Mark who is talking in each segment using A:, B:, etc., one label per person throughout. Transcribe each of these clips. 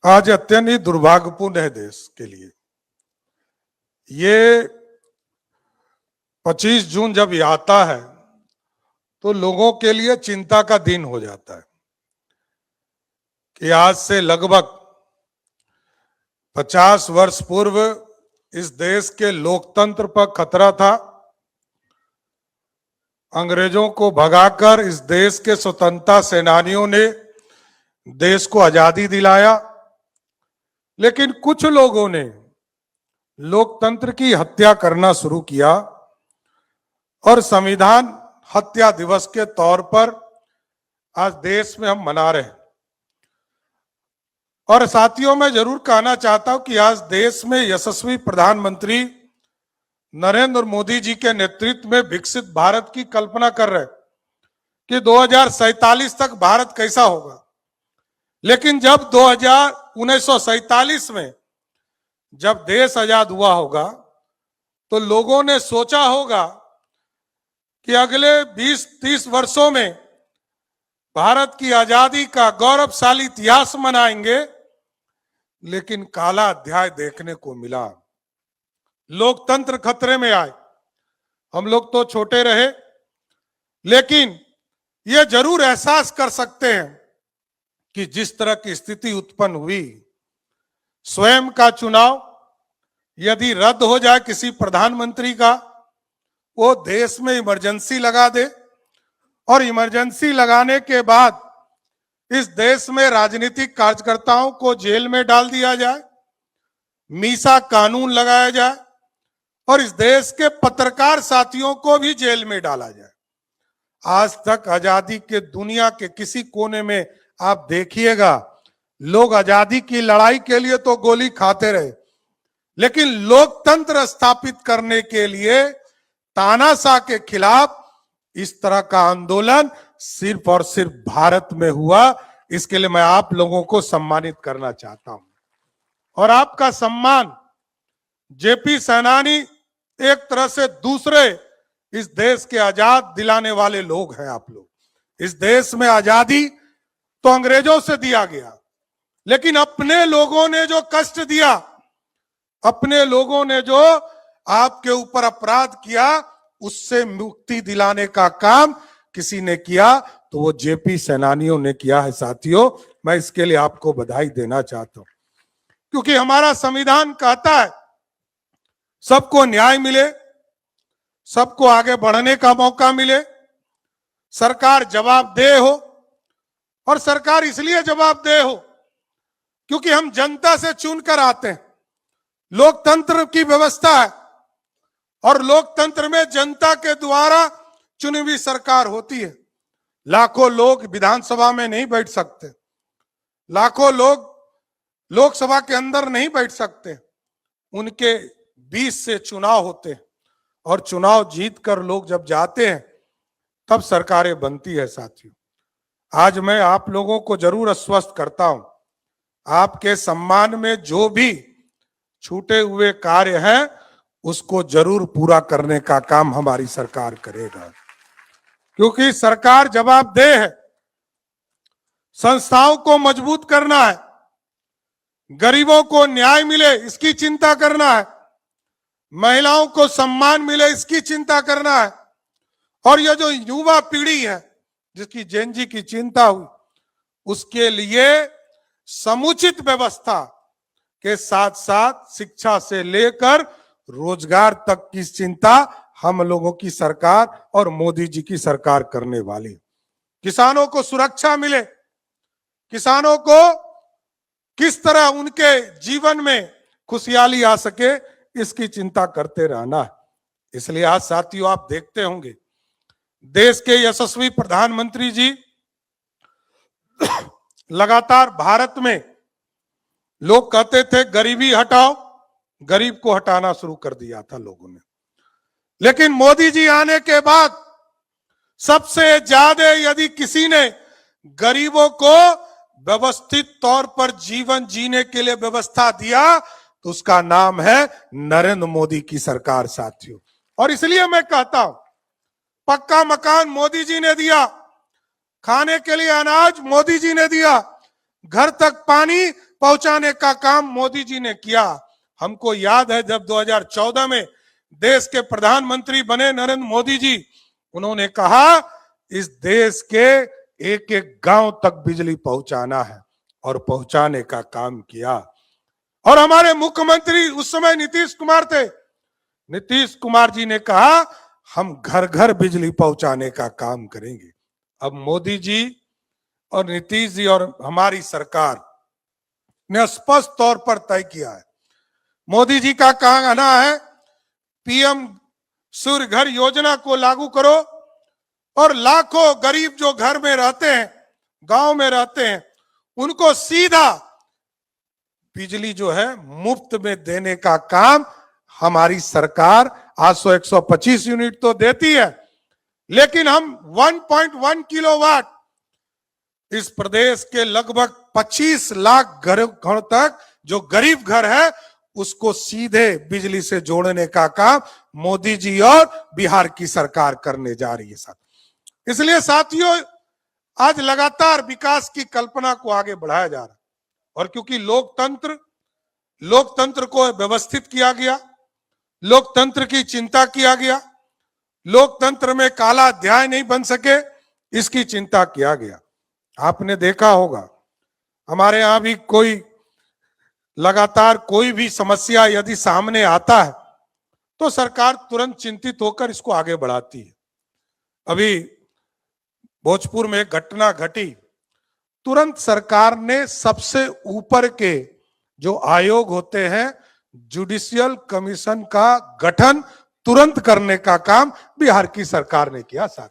A: आज अत्यंत ही दुर्भाग्यपूर्ण है देश के लिए। ये 25 जून जब ये आता है तो लोगों के लिए चिंता का दिन हो जाता है कि आज से लगभग 50 वर्ष पूर्व इस देश के लोकतंत्र पर खतरा था। अंग्रेजों को भगाकर इस देश के स्वतंत्रता सेनानियों ने देश को आजादी दिलाया, लेकिन कुछ लोगों ने लोकतंत्र की हत्या करना शुरू किया और संविधान हत्या दिवस के तौर पर आज देश में हम मना रहे हैं। और साथियों, मैं जरूर कहना चाहता हूं कि आज देश में यशस्वी प्रधानमंत्री नरेंद्र मोदी जी के नेतृत्व में विकसित भारत की कल्पना कर रहे हैं कि 2047 तक भारत कैसा होगा। लेकिन जब 1947 में जब देश आजाद हुआ होगा तो लोगों ने सोचा होगा कि अगले 20-30 वर्षों में भारत की आजादी का गौरवशाली इतिहास मनाएंगे, लेकिन काला अध्याय देखने को मिला। लोकतंत्र खतरे में आए। हम लोग तो छोटे रहे, लेकिन यह जरूर एहसास कर सकते हैं कि जिस तरह की स्थिति उत्पन्न हुई, स्वयं का चुनाव यदि रद्द हो जाए किसी प्रधानमंत्री का, वो देश में इमरजेंसी लगा दे और इमरजेंसी लगाने के बाद इस देश में राजनीतिक कार्यकर्ताओं को जेल में डाल दिया जाए, मीसा कानून लगाया जाए और इस देश के पत्रकार साथियों को भी जेल में डाला जाए। आज तक आजादी के दुनिया के किसी कोने में आप देखिएगा, लोग आजादी की लड़ाई के लिए तो गोली खाते रहे, लेकिन लोकतंत्र स्थापित करने के लिए तानाशाह के खिलाफ इस तरह का आंदोलन सिर्फ और सिर्फ भारत में हुआ। इसके लिए मैं आप लोगों को सम्मानित करना चाहता हूं। और आपका सम्मान, जेपी सेनानी एक तरह से दूसरे इस देश के आजाद दिलाने वाले लोग हैं। आप लोग, इस देश में आजादी तो अंग्रेजों से दिया गया, लेकिन अपने लोगों ने जो कष्ट दिया, अपने लोगों ने जो आपके ऊपर अपराध किया, उससे मुक्ति दिलाने का काम किसी ने किया तो वो जेपी सेनानियों ने किया है। साथियों, मैं इसके लिए आपको बधाई देना चाहता हूं, क्योंकि हमारा संविधान कहता है सबको न्याय मिले, सबको आगे बढ़ने का मौका मिले, सरकार जवाबदेह हो। और सरकार इसलिए जवाबदेह हो क्योंकि हम जनता से चुनकर आते हैं। लोकतंत्र की व्यवस्था है और लोकतंत्र में जनता के द्वारा चुनी हुई सरकार होती है। लाखों लोग विधानसभा में नहीं बैठ सकते, लाखों लोग लोकसभा के अंदर नहीं बैठ सकते, उनके बीच से चुनाव होते हैं और चुनाव जीतकर लोग जब जाते हैं तब सरकारें बनती है। साथियों, आज मैं आप लोगों को जरूर आश्वस्त करता हूं, आपके सम्मान में जो भी छूटे हुए कार्य हैं उसको जरूर पूरा करने का काम हमारी सरकार करेगा, क्योंकि सरकार जवाबदेह है। संस्थाओं को मजबूत करना है, गरीबों को न्याय मिले इसकी चिंता करना है, महिलाओं को सम्मान मिले इसकी चिंता करना है, और यह जो युवा पीढ़ी है जिसकी जेन जी की चिंता हुई, उसके लिए समुचित व्यवस्था के साथ साथ शिक्षा से लेकर रोजगार तक की चिंता हम लोगों की सरकार और मोदी जी की सरकार करने वाली। किसानों को सुरक्षा मिले, किसानों को किस तरह उनके जीवन में खुशहाली आ सके, इसकी चिंता करते रहना है। इसलिए आज साथियों, आप देखते होंगे देश के यशस्वी प्रधानमंत्री जी लगातार भारत में, लोग कहते थे गरीबी हटाओ, गरीब को हटाना शुरू कर दिया था लोगों ने, लेकिन मोदी जी आने के बाद सबसे ज्यादा यदि किसी ने गरीबों को व्यवस्थित तौर पर जीवन जीने के लिए व्यवस्था दिया तो उसका नाम है नरेंद्र मोदी की सरकार। साथियों, और इसलिए मैं कहता हूं, पक्का मकान मोदी जी ने दिया, खाने के लिए अनाज मोदी जी ने दिया, घर तक पानी पहुंचाने का काम मोदी जी ने किया। हमको याद है जब 2014 में देश के प्रधानमंत्री बने नरेंद्र मोदी जी, उन्होंने कहा इस देश के एक एक गांव तक बिजली पहुंचाना है और पहुंचाने का काम किया। और हमारे मुख्यमंत्री उस समय नीतीश कुमार थे। नीतीश कुमार जी ने कहा हम घर घर बिजली पहुंचाने का काम करेंगे। अब मोदी जी और नीतीश जी और हमारी सरकार ने स्पष्ट तौर पर तय किया है। मोदी जी का कहना है पीएम सूर्य घर योजना को लागू करो और लाखों गरीब जो घर में रहते हैं, गांव में रहते हैं, उनको सीधा बिजली जो है मुफ्त में देने का काम हमारी सरकार 125 यूनिट तो देती है, लेकिन हम 1.1 किलोवाट इस प्रदेश के लगभग 25 लाख घर तक जो गरीब घर है उसको सीधे बिजली से जोड़ने का काम मोदी जी और बिहार की सरकार करने जा रही है साथ। इसलिए साथियों आज लगातार विकास की कल्पना को आगे बढ़ाया जा रहा है और क्योंकि लोकतंत्र को व्यवस्थित किया गया, लोकतंत्र की चिंता किया गया, लोकतंत्र में काला अध्याय नहीं बन सके इसकी चिंता किया गया। आपने देखा होगा हमारे यहां भी कोई लगातार कोई भी समस्या यदि सामने आता है तो सरकार तुरंत चिंतित होकर इसको आगे बढ़ाती है। अभी भोजपुर में एक घटना घटी, तुरंत सरकार ने सबसे ऊपर के जो आयोग होते हैं जुडिशियल कमीशन का गठन तुरंत करने का काम बिहार की सरकार ने किया साथ,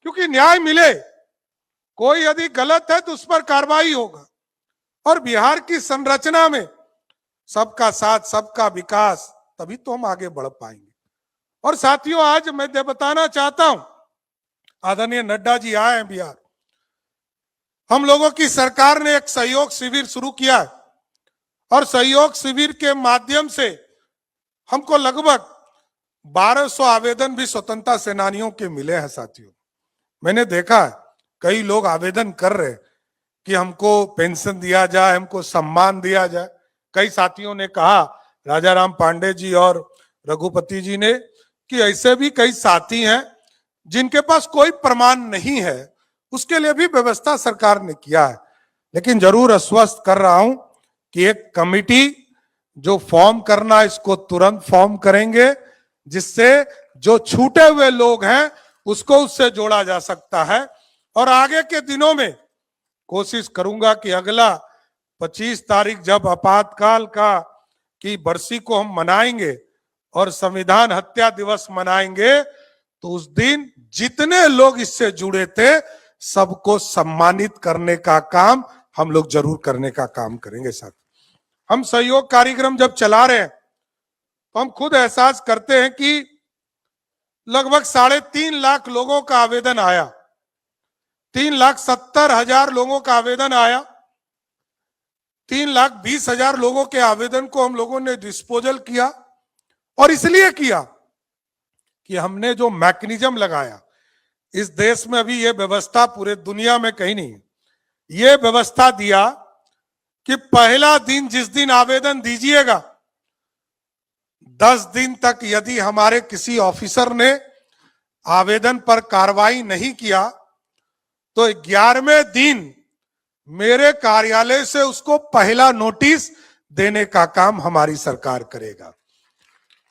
A: क्योंकि न्याय मिले। कोई यदि गलत है तो उस पर कार्रवाई होगा और बिहार की संरचना में सबका साथ सबका विकास, तभी तो हम आगे बढ़ पाएंगे। और साथियों आज मैं बताना चाहता हूं, आदरणीय नड्डा जी आए हैं बिहार, हम लोगों की सरकार ने एक सहयोग शिविर शुरू किया है और सहयोग शिविर के माध्यम से हमको लगभग 1200 आवेदन भी स्वतंत्रता सेनानियों के मिले हैं साथियों। मैंने देखा है कई लोग आवेदन कर रहे कि हमको पेंशन दिया जाए, हमको सम्मान दिया जाए। कई साथियों ने कहा, राजा राम पांडे जी और रघुपति जी ने, कि ऐसे भी कई साथी हैं जिनके पास कोई प्रमाण नहीं है, उसके लिए भी व्यवस्था सरकार ने किया है। लेकिन जरूर आश्वस्त कर रहा हूं कि एक कमिटी जो फॉर्म करना इसको तुरंत फॉर्म करेंगे, जिससे जो छूटे हुए लोग हैं उसको उससे जोड़ा जा सकता है। और आगे के दिनों में कोशिश करूंगा कि अगला 25 तारीख जब आपातकाल की बरसी को हम मनाएंगे और संविधान हत्या दिवस मनाएंगे, तो उस दिन जितने लोग इससे जुड़े थे सबको सम्मानित करने का काम हम लोग जरूर करने का काम करेंगे साथ। हम सहयोग कार्यक्रम जब चला रहे हैं तो हम खुद एहसास करते हैं कि लगभग 3.5 लाख लोगों का आवेदन आया, 3,70,000 लोगों का आवेदन आया। 3,20,000 लोगों के आवेदन को हम लोगों ने डिस्पोजल किया और इसलिए किया कि हमने जो मैकेनिज्म लगाया, इस देश में अभी ये व्यवस्था पूरे दुनिया में कहीं नहीं है। ये व्यवस्था दिया कि पहला दिन जिस दिन आवेदन दीजिएगा 10 दिन तक यदि हमारे किसी ऑफिसर ने आवेदन पर कार्रवाई नहीं किया तो 11वें दिन मेरे कार्यालय से उसको पहला नोटिस देने का काम हमारी सरकार करेगा।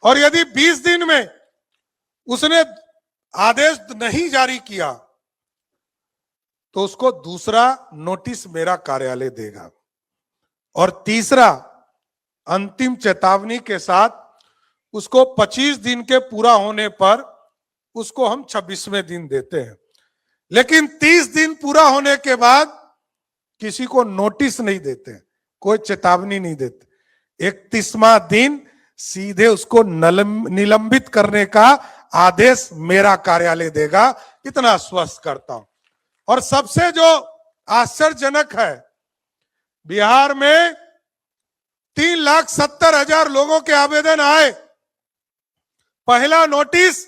A: और यदि 20 दिन में उसने आदेश नहीं जारी किया तो उसको दूसरा नोटिस मेरा कार्यालय देगा। और तीसरा अंतिम चेतावनी के साथ उसको 25 दिन के पूरा होने पर उसको हम 26वें दिन देते हैं। लेकिन 30 दिन पूरा होने के बाद किसी को नोटिस नहीं देते, कोई चेतावनी नहीं देते। 31वां दिन सीधे उसको निलंबित करने का आदेश मेरा कार्यालय देगा, इतना आश्वस्त करता हूं। और सबसे जो आश्चर्यजनक है, बिहार में 3,70,000 लोगों के आवेदन आए, पहला नोटिस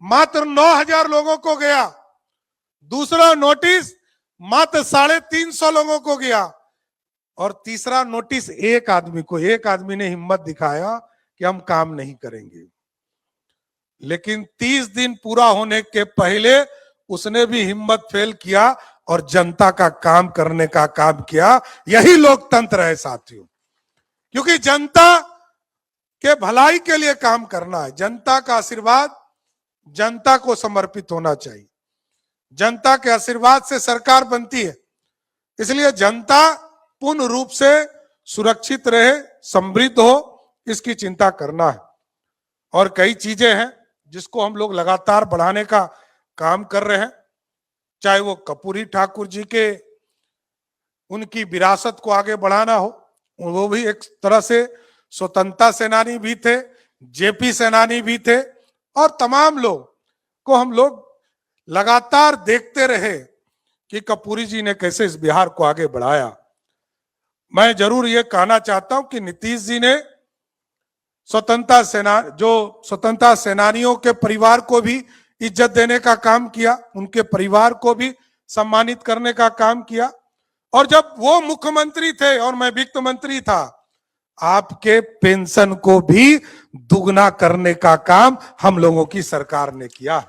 A: मात्र 9,000 लोगों को गया, दूसरा नोटिस मात्र 350 लोगों को गया और तीसरा नोटिस एक आदमी ने हिम्मत दिखाया कि हम काम नहीं करेंगे, लेकिन 30 दिन पूरा होने के पहले उसने भी हिम्मत फेल किया और जनता का काम करने का काम किया। यही लोकतंत्र है साथियों, क्योंकि जनता के भलाई के लिए काम करना है। जनता का आशीर्वाद जनता को समर्पित होना चाहिए। जनता के आशीर्वाद से सरकार बनती है, इसलिए जनता पूर्ण रूप से सुरक्षित रहे, समृद्ध हो, इसकी चिंता करना है। और कई चीजें हैं जिसको हम लोग लगातार बढ़ाने का काम कर रहे हैं, चाहे वो कर्पूरी ठाकुर जी के उनकी विरासत को आगे बढ़ाना हो, वो भी एक तरह से स्वतंत्रता सेनानी भी थे, जेपी सेनानी भी थे, और तमाम लोग को हम लोग लगातार देखते रहे कि कर्पूरी जी ने कैसे इस बिहार को आगे बढ़ाया। मैं जरूर ये कहना चाहता हूं कि नीतीश जी ने स्वतंत्रता सेनानियों के परिवार को भी इज्जत देने का काम किया, उनके परिवार को भी सम्मानित करने का काम किया। और जब वो मुख्यमंत्री थे और मैं वित्त मंत्री था, आपके पेंशन को भी दुगना करने का काम हम लोगों की सरकार ने किया है,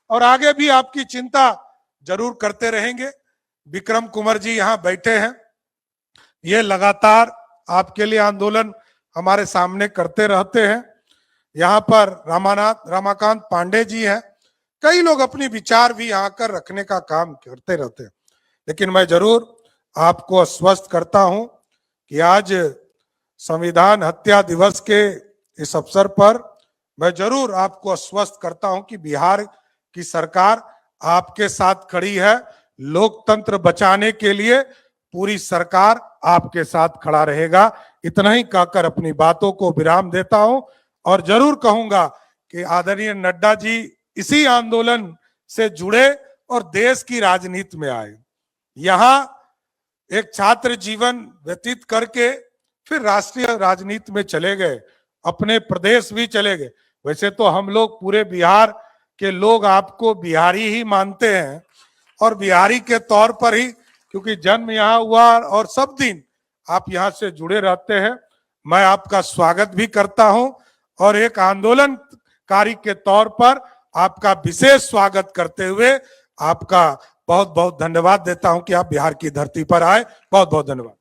A: और आगे भी आपकी चिंता जरूर करते रहेंगे। विक्रम कुंवर जी यहाँ बैठे हैं, ये लगातार आपके लिए आंदोलन हमारे सामने करते रहते हैं। यहाँ पर रमाकांत पांडे जी हैं, कई लोग अपनी विचार भी यहाँ कर रखने का काम करते रहते हैं। लेकिन मैं जरूर आपको आश्वस्त करता हूं कि आज संविधान हत्या दिवस के इस अवसर पर मैं जरूर आपको आश्वस्त करता हूं कि बिहार की सरकार आपके साथ खड़ी है। लोकतंत्र बचाने के लिए पूरी सरकार आपके साथ खड़ा रहेगा। इतना ही कहकर अपनी बातों को विराम देता हूं, और जरूर कहूंगा कि आदरणीय नड्डा जी इसी आंदोलन से जुड़े और देश की राजनीति में आए। यहां एक छात्र जीवन व्यतीत करके फिर राष्ट्रीय राजनीति में चले गए, अपने प्रदेश भी चले गए। वैसे तो हम लोग पूरे बिहार के लोग आपको बिहारी ही मानते हैं, और बिहारी के तौर पर ही, क्योंकि जन्म यहाँ हुआ और सब दिन आप यहाँ से जुड़े रहते हैं। मैं आपका स्वागत भी करता हूं, और एक आंदोलनकारी के तौर पर आपका विशेष स्वागत करते हुए आपका बहुत बहुत धन्यवाद देता हूं कि आप बिहार की धरती पर आए। बहुत बहुत धन्यवाद।